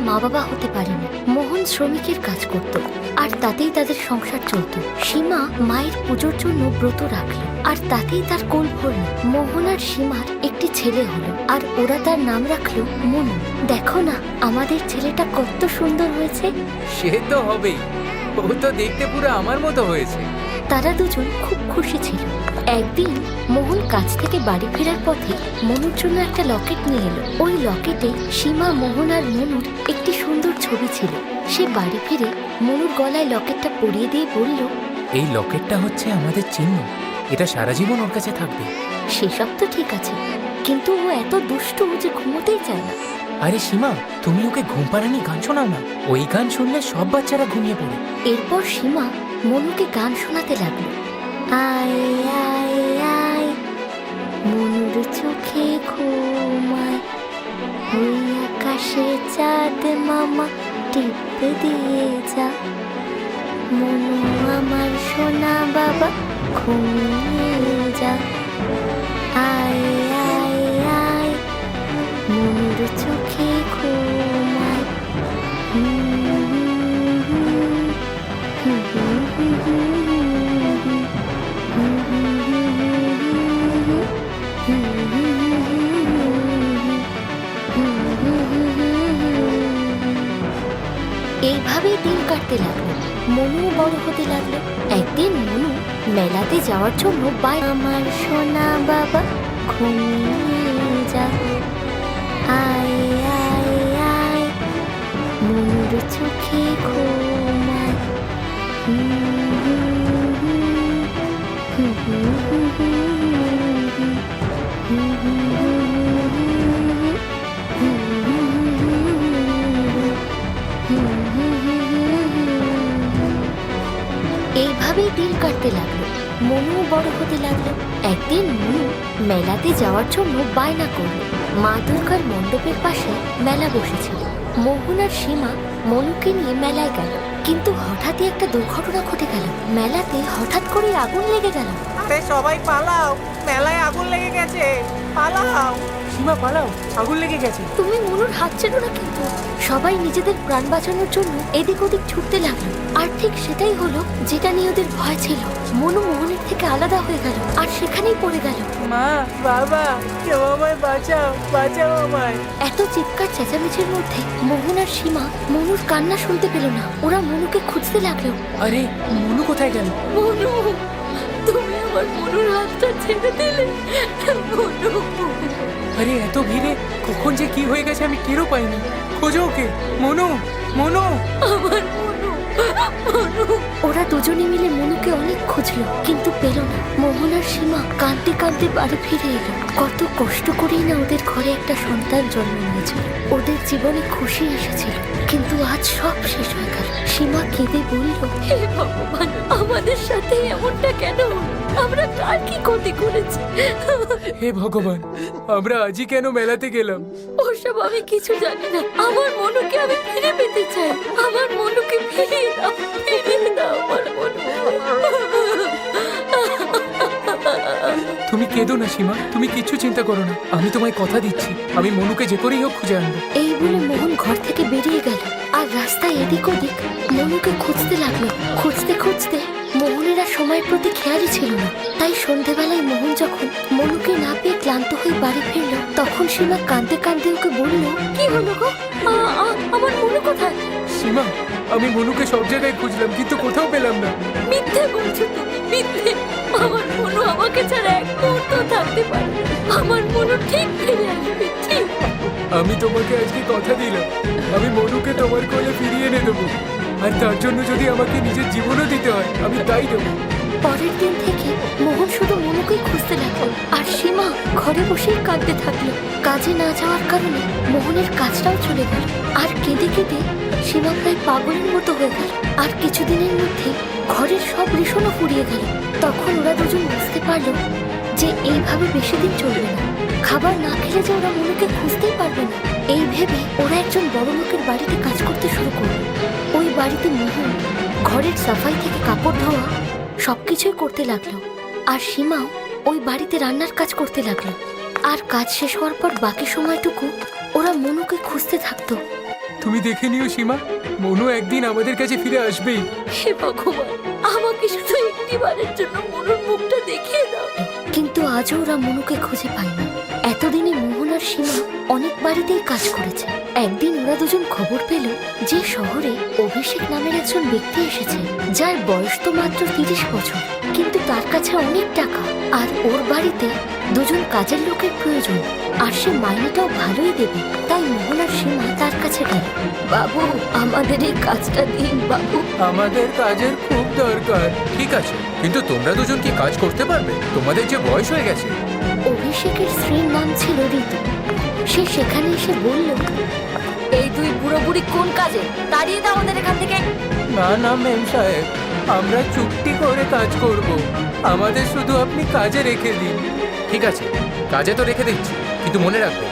মা বাবা হতে পারেনি। মোহন শ্রমিকের কাজ করত আর তাতেই তাদের সংসার চলত। সীমা মায়ের পুজোর জন্য ব্রত রাখলো আর তাতেই তার কোল ভরল। মোহন আর সীমার একটি ছেলে হলো আর ওরা তার নাম রাখলো মনু। দেখো না আমাদের ছেলেটা কত সুন্দর হয়েছে। সে তো হবেই, ও তো দেখতে পুরো আমার মতো হয়েছে। তারা দুজন খুব খুশি ছিল। একদিন মোহন কাজ থেকে বাড়ি ফেরার পথে মনুর জন্য একটা লকেট নিয়ে এলো। ওই লকেটে সীমা, মোহন আর মনুর একটি সুন্দর ছবি ছিল। সে বাড়ি ফিরে মনুর গলায় লকেটটা পরিয়ে দিয়ে বলল, এই লকেটটা হচ্ছে আমাদের চিহ্ন, এটা সারা জীবন ওর কাছে থাকবে। সেসব তো ঠিক আছে, কিন্তু ও এত দুষ্টু যে ঘুমোতেই চায় না। আরে সীমা, তুমি ওকে ঘুম পাড়ানি গান শোনাও না, ওই গান শুনলে সব বাচ্চারা ঘুমিয়ে পড়ে। এরপর সীমা মনুকে গান শোনাতে লাগলো। আয় আয় আয় মনুর চোখে ঘুমায়, ওই আকাশে চাঁদ মামা টিপে দিয়ে যা, মনু আমার সোনা বাবা ঘুমিয়ে যা। আয় আয় আয় মনুর চোখে ঘুমায়। এইভাবেই দিন কাটতে লাগলো। মনু বড় হতে লাগলো। একদিন মনু মেলাতে যাওয়ার জন্য আমার সোনা বাবা ঘুমিয়ে যা। আয় আয় আয় মনুর চোখে ঘুমায়। এইভাবেই দিন কাটতে লাগলো। মনু বড় হতে লাগলো। একদিন মনু মেলাতে যাওয়ার জন্য বায়না করলো। মা দুর্গার মণ্ডপের পাশে মেলা বসেছিল। মোহন আর সীমা মনুকে নিয়ে মেলায় গেল, কিন্তু হঠাৎই একটা দুর্ঘটনা ঘটে গেল। মেলাতে হঠাৎ করে আগুন লেগে গেল। আরে সবাই পালাও, মেলায় আগুন লেগে গেছে, পালাও। সীমা পালাও, আগুন লেগে গেছে। তুমি মনুর হাত ছেড়ো না কিন্তু। সবাই নিজেদের প্রাণ বাঁচানোর জন্য এদিক ওদিক ছুটতে লাগলো। আর ঠিক সেটাই হলো যেটা নিয়ে ওদের ভয় ছিল। মনু মোহনের থেকে আলাদা হয়ে গেল আর সেখানেই পড়ে গেল। মা, বাবা, কেউ আমায় বাঁচাও, বাঁচাও আমায়। এত চিৎকার চেঁচামেচির মধ্যে মোহন আর সীমা মনুর কান্না শুনতে পেল না। ওরা মনুকে খুঁজতে লাগলো। আরে মনু কোথায় গেল? মনু, তুমি আমার মনুর হাতটা ছেড়ে দিলে। মনু, আরে এত ভিড়ে কখন যে কি হয়ে গেছে আমি টেরও পাইনি। খোঁজো ওকে। মনু, মনু, আমার মনু, মনু। ওরা দুজনে মিলে মনুকে অনেক খুঁজলো, কিন্তু পেল না। মোহন আর সীমা কাঁদতে কাঁদতে বাড়ি ফিরে এলো। কত কষ্ট করেই না ওদের ঘরে একটা সন্তান জন্ম নিয়েছিল। ওদের জীবনে খুশি এসেছিল, কিন্তু আজ সব শেষ হয়ে গেল। সীমা কেঁদে বলল, হে ভগবান, আমাদের সাথে এমনটা কেন? আমরা কার কি ক্ষতি করেছি? হে ভগবান, আমরা আজই কেন মেলাতে গেলাম? ওসব আমি কিছু জানি না। আমার মনুকে আমি ফিরে পেতে চাই। আমার মনুকে ফিরিয়ে দাও, ফিরিয়ে দাও আমার মনু। তুমি কেঁদো না সীমা, তুমি কিচ্ছু চিন্তা করো না। আমি তোমায় কথা দিচ্ছি, আমি মনুকে যে করেই হোক খুঁজে আনবো। এই বলে মোহন ঘর থেকে বেরিয়ে গেল আর রাস্তায় এদিক ওদিক মনুকে খুঁজতে লাগলো। খুঁজতে খুঁজতে মোহনের আর সময়ের প্রতি খেয়ালই ছিল না। তাই সন্ধেবেলায় মোহন যখন মনুকে না পেয়ে ক্লান্ত হয়ে বাড়ি ফিরল, তখন সীমা কাঁদতে কাঁদতে ওকে বলল, কি হলো গো? আমার মনু কোথায়? সীমা, আমি মনুকে সব জায়গায় খুঁজলাম, কিন্তু কোথাও পেলাম না। মিথ্যে বলছো তুমি, মিথ্যে। আমার মনু আমাকে ছাড়া এক মুহূর্ত থাকতে পারে না। আমার মনু ঠিক ফিরে আসবে, ঠিক। আমি তোমাকে আজকে কথা দিলাম, আমি মনুকে তোমার কোলে ফিরিয়ে এনে দেবো। আর তার জন্য যদি আমাকে নিজের জীবনও দিতে হয়, আমি তাই দেবো। পরের দিন থেকে মোহন শুধু মনুকেই খুঁজতে লাগলো আর সীমা ঘরে বসেই কাঁদতে থাকলো। কাজে না যাওয়ার কারণে মোহনের কাজটাও চলে গেল আর কেঁদে কেঁদে সীমা প্রায় পাগলের মতো হয়ে গেল। আর কিছুদিনের মধ্যে ঘরের সব রেশনও ফুরিয়ে গেল। তখন ওরা দুজন বুঝতে পারলো যে এইভাবে বেশি দিন চলবে না। খাবার না খেলে যে ওরা মনুকে খুঁজতেই পারবে না। এই ভেবে ওরা একজন বড় লোকের বাড়িতে কাজ করতে শুরু করলো। ওই বাড়িতে মোহন ঘরের সাফাই থেকে কাপড় ধোয়া সবকিছুই করতে লাগলো। আর সীমাও ওই বাড়িতে রান্নার কাজ করতে লাগলো। আর কাজ শেষ হওয়ার পর বাকি সময়টুকু ওরা মনুকে খুঁজতে থাকতো। তুমি দেখে নিও সীমা, মনু একদিন আমাদের কাছে ফিরে আসবেই। হে ভগবান, আমাকে শুধু একটিবারের জন্য মনুর মুখটা দেখিয়ে দাও। কিন্তু আজও ওরা মনুকে খুঁজে পায়নি। এতদিনে মোহন আর সীমা অনেক বাড়িতেই কাজ করেছে। একদিন ওরা দুজন খবর পেল যে শহরে অভিষেক নামের একজন ব্যক্তি এসেছে, যার বয়স তো মাত্র 30 বছর, কিন্তু তার কাছে অনেক টাকা। আর ওর বাড়িতে দুজন কাজের লোকের প্রয়োজন, আর সে মাইনেটাও ভালোই দেবে। তাই মোহন আর সীমা তার কাছে গেল। বাবু, আমাদের এই কাজটা দিন বাবু। আমাদের কাজের খুব দরকার। ঠিক আছে, কিন্তু তোমরা দুজন কি কাজ করতে পারবে? তোমাদের যে বয়স হয়ে গেছে। অভিষেকের স্ত্রীর নাম ছিল ঋতু। সে সেখানে এসে বলল, এই দুই বুড়ো বুড়ি কোন কাজে? তাড়িয়ে দাও আমাদের এখান থেকে। না না মেম সাহেব, আমরা চুক্তি করে কাজ করব। আমাদের শুধু আপনি কাজে রেখে দিন। ঠিক আছে, কাজে তো রেখে দিচ্ছি, কিন্তু মনে রাখবে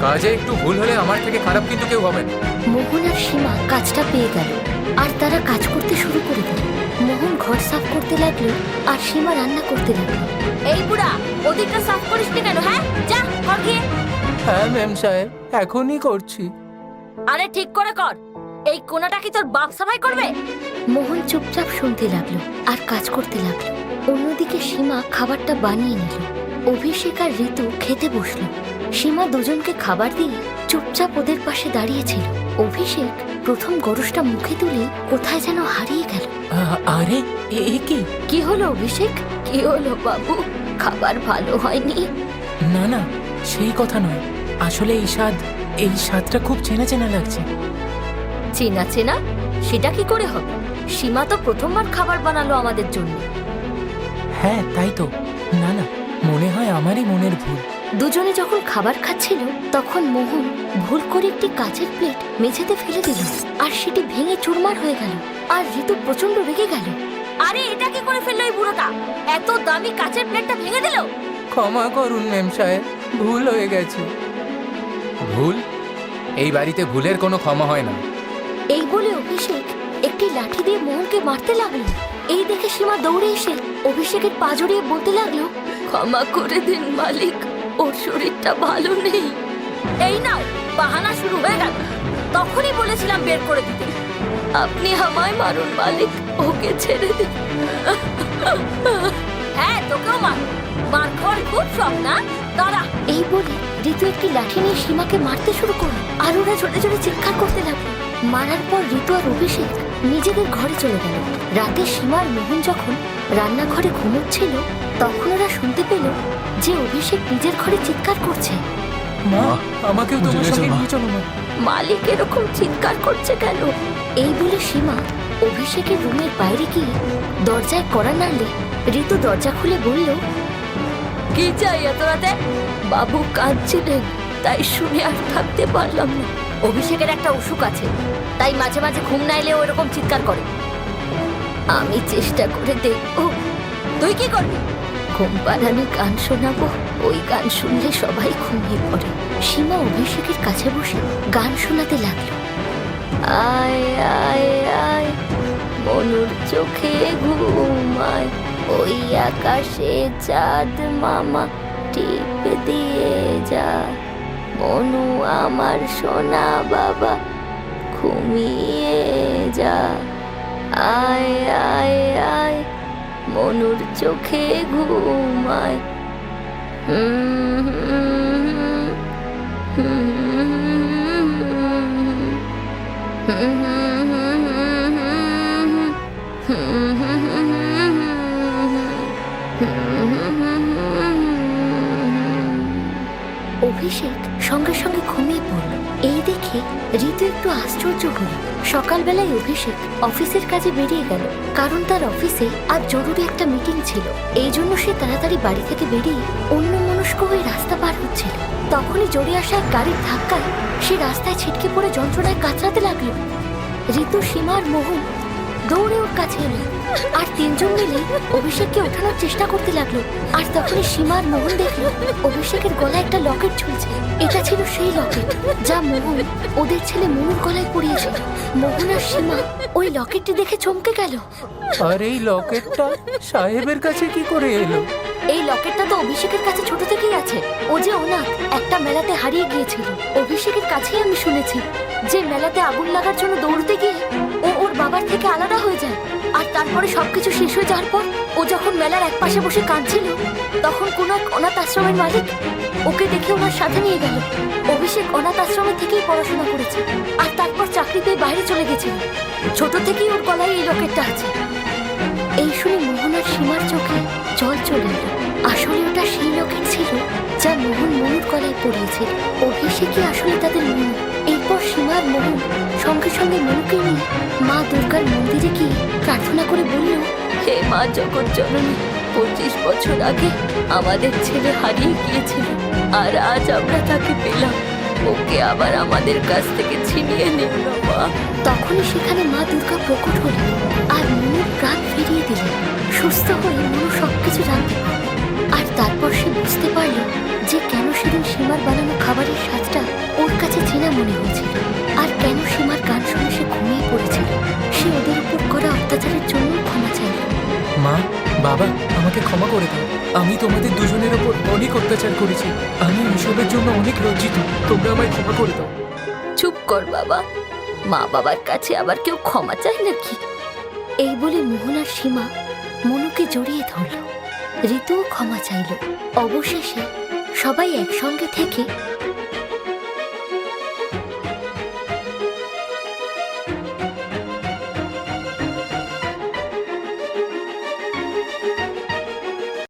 কাজে একটু ভুল হলে আমার থেকে খারাপ কিন্তু কেউ হবে না। মোহন আর সীমা কাজটা পেয়ে গেল, আর তারা কাজ করতে শুরু করে দিল। মোহন ঘর সাফ করতে লাগলো, আর সীমা রান্না করতে লাগলো। এই বুড়া, ওদিকটা সাফ করিস নি কেন? হ্যাঁ, যা কর গিয়ে। হ্যাঁ মেম সাহেব, এখনই করছি। আরে ঠিক করে কর। এই কোনাটা কি তোর বাপ সাফাই করবে? মোহন চুপচাপ শুনতে লাগলো আর কাজ করতে লাগলো। অন্যদিকে সীমা খাবারটা বানিয়ে নিল। অভিষেক আর ঋতু খেতে বসলো। সীমা দুজনকে খাবার দিয়ে চুপচাপ ওদের পাশে দাঁড়িয়েছিল। অভিষেক প্রথম গরুসটা মুখে তুলে কোথায় যেন হারিয়ে গেল। আরে এ কি? কি হলো অভিষেক? কি হলো বাবু? খাবার ভালো হয়নি? না না, সেই কথা নয়। আসলে এই স্বাদটা খুব চেনা চেনা লাগছে। চেনা চেনা? সেটা কি করে হবে? সীমা তো প্রথমবার খাবার বানালো আমাদের জন্য। হ্যাঁ তাই তো। না না, মনে হয় আমারই মনের ভুল। দুজনে যখন খাবার খাচ্ছিল তখন মোহন ভুল করে একটি কাচের প্লেট মেঝেতে ফেলে দিল, আর সেটি ভেঙে চুরমার হয়ে গেল। আর ঋতু প্রচন্ড রেগে গেল। আরে এটা কি করে ফেললো এই বুড়োটা? এত দামি কাচের প্লেটটা ভেঙে দিল। ক্ষমা করুন মেম সাহেব, ভুল হয়ে গেছে। ভুল? এই বাড়িতে ভুলের কোনো ক্ষমা হয় না। এই বলে অভিষেক একটি লাঠি দিয়ে মোহনকে মারতে লাগলো। এই দেখে সীমা দৌড়ে এসে অভিষেকের পা জড়িয়ে বলতে লাগলো, ক্ষমা করে দিন মালিক, ওর শরীরটা ভালো নেই। এই নাও, বাহানা শুরু হয়ে গেল। তখনই বলেছিলাম বের করে দিতে। আপনি আমায় মারুন মালিক, ওকে ছেড়ে দিন। হ্যাঁ, তোকেও মার। মার খাওয়ার খুব শখ না? দাঁড়া। এই বলে ঋতু একটি লাঠি নিয়ে সীমাকে মারতে শুরু করলো, আর ওরা জোরে জোরে চিৎকার করতে লাগলো। মারার পর ঋতু আর অভিষেক নিজেদের ঘরে চলে গেল। রাতে সীমা আর মোহন যখন রান্নাঘরে ঘুমোচ্ছিল তখন ওরা শুনতে পেল যে অভিষেক নিজের ঘরে চিৎকার করছে। মা, আমাকেও তোমার সঙ্গে নিয়ে চলো মা। মালিক এরকম চিৎকার করছে কেন? এই বলে সীমা অভিষেকের রুমের বাইরে গিয়ে দরজায় কড়া নাড়লে ঋতু দরজা খুলে বলল, কি চাই এত রাতে? বাবু কাঁদছিলেন, তাই শুনে আর থাকতে পারলাম না। অভিষেকের একটা অসুখ আছে, তাই মাঝে মাঝে ঘুম না এলে ওরকম চিৎকার করে। আমি চেষ্টা করে দেখবো। তুই কি করবি? ঘুম পাড়ানি গান শোনাবো। ওই গান শুনলে সবাই ঘুমিয়ে পড়ে। সীমা অভিষেকের কাছে বসে গান শোনাতে লাগলো। আয় আয় আয়, মনুর চোখে ঘুমায়, ওই আকাশে চাঁদ মামা টিপ দিয়ে যায়। মনু আমার সোনা বাবা, ঘুমিয়ে যা। আয় আয় আয়, মনুর চোখে ঘুমায়। অভিষেক সঙ্গে সঙ্গে ঘুমিয়ে পড়ল। এই দেখে ঋতু একটু আশ্চর্য হল। সকালবেলায় অভিষেক অফিসের কাজে বেরিয়ে গেল, কারণ তার অফিসে আজ জরুরি একটা মিটিং ছিল। এই জন্য সে তাড়াতাড়ি বাড়ি থেকে বেরিয়ে অন্যমনস্ক হয়ে রাস্তা পার হচ্ছিল। তখনই জোরে আসা এক গাড়ির ধাক্কায় সে রাস্তায় ছিটকে পড়ে যন্ত্রণায় কাতরাতে লাগলো। ঋতু, সীমা আর মোহন দৌড়ে ওর কাছে এলো, আর তিনজন মিলে অভিষেককে ওঠানোর চেষ্টা করতে লাগলো। আর তখনই সীমা আর মোহন দেখলো অভিষেকের গলায় একটা লকেট ঝুলছে। এটা ছিল সেই লকেট যা মোহন ওদের ছেলে মনুর গলায় পরিয়েছিল। মোহন আর সীমা ওই লকেটটি দেখে চমকে গেল। আর এই লকেটটা সাহেবের কাছে কি করে এলো? এই লকেটটা তো অভিষেকের কাছে ছোট থেকেই আছে। ও যে অনাথ, একটা মেলাতে হারিয়ে গিয়েছিল। অভিষেকের কাছেই আমি শুনেছি যে মেলাতে আগুন লাগার জন্য দৌড়তে গিয়ে ও ওর বাবার থেকে আলাদা হয়ে যায়। আর তারপরে সবকিছু শেষ হয়ে যাওয়ার পর ও যখন মেলার এক পাশে বসে কাঁদছিল, তখন কোনো এক অনাথ আশ্রমের মালিক ওকে দেখে ওনার সাথে নিয়ে গেল। অভিষেক অনাথ আশ্রমের থেকেই পড়াশোনা করেছে আর তারপর চাকরি পেয়ে বাইরে চলে গেছিল। ছোট থেকেই ওর গলায় এই লকেটটা আছে। এই শুনে মোহন আর সীমার চোখে জল চলে এলো। আসলে ওটা সেই লকেট ছিল যা মোহন মনুর গলায় পরিয়েছিল। অভিষেকই আসলে তাদের মনু। এরপর সীমা আর মোহন সঙ্গে সঙ্গে মনুকে নিয়ে মা দুর্গার মন্দিরে গিয়ে প্রার্থনা করে বলল, হে মা জগৎ জননী, 25 বছর আগে আমাদের ছেলে হারিয়ে গিয়েছিল আর আজ আমরা তাকে পেলাম। ওকে আবার আমাদের কাছ থেকে ছিনিয়ে নিও না মা। তখনই সেখানে মা দুর্গা প্রকট হলেন আর মনুর প্রাণ ফিরিয়ে দিলেন। সুস্থ হয়ে মনু সবকিছু জানতে পারল। আর তারপর সে বুঝতে পারল যে কেন সেদিন সীমার বানানো খাবারের স্বাদটা ওর কাছে চেনা মনে হয়েছিল আর কেন সীমার গান শুনে সে ঘুমিয়ে পড়েছিল। সে ওদের উপর করা অত্যাচারের জন্য ক্ষমা চাইল। মা, বাবা, আমাকে ক্ষমা করে দাও। আমি তোমাদের দুজনের ওপর অনেক অত্যাচার করেছি। আমি এসবের জন্য অনেক লজ্জিত। তোমরা আমায় ক্ষমা করে দাও। চুপ কর বাবা, মা বাবার কাছে আবার কেউ ক্ষমা চায় নাকি? এই বলে মোহন আর সীমা মনুকে জড়িয়ে ধরল। ঋতুও ক্ষমা চাইল। অবশেষে সবাই একসঙ্গে থেকে